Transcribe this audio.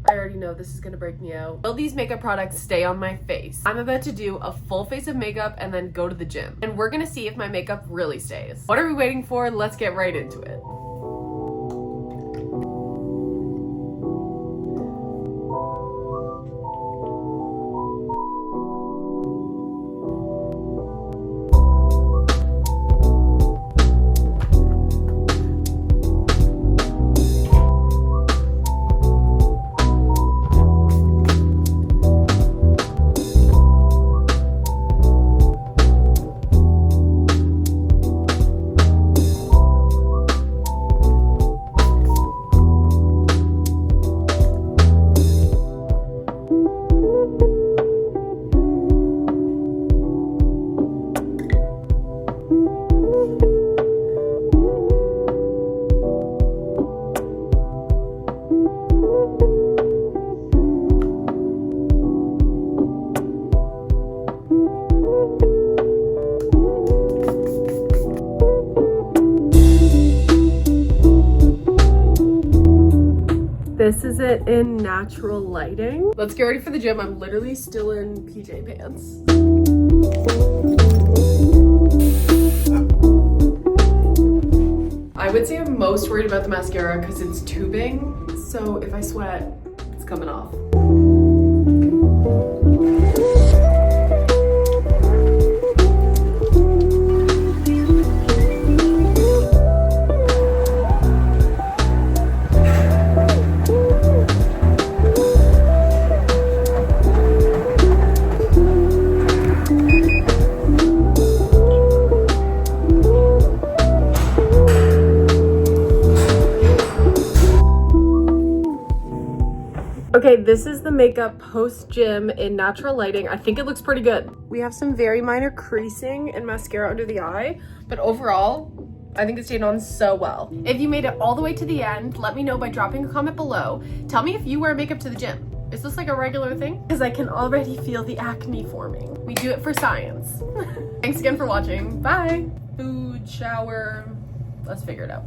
I already know this is gonna break me out. Will these makeup products stay on my face? I'm about to do a full face of makeup and then go to the gym. And we're gonna see if my makeup really stays. What are we waiting for? Let's get right into it. This is it in natural lighting. Let's get ready for the gym. I'm literally still in PJ pants. I would say I'm most worried about the mascara because it's tubing. So if I sweat, it's coming off. Okay, this is the makeup post-gym in natural lighting. I think it looks pretty good. We have some very minor creasing and mascara under the eye, but overall, I think it stayed on so well. If you made it all the way to the end, let me know by dropping a comment below. Tell me if you wear makeup to the gym. Is this like a regular thing? Because I can already feel the acne forming. We do it for science. Thanks again for watching. Bye. Food, shower, let's figure it out.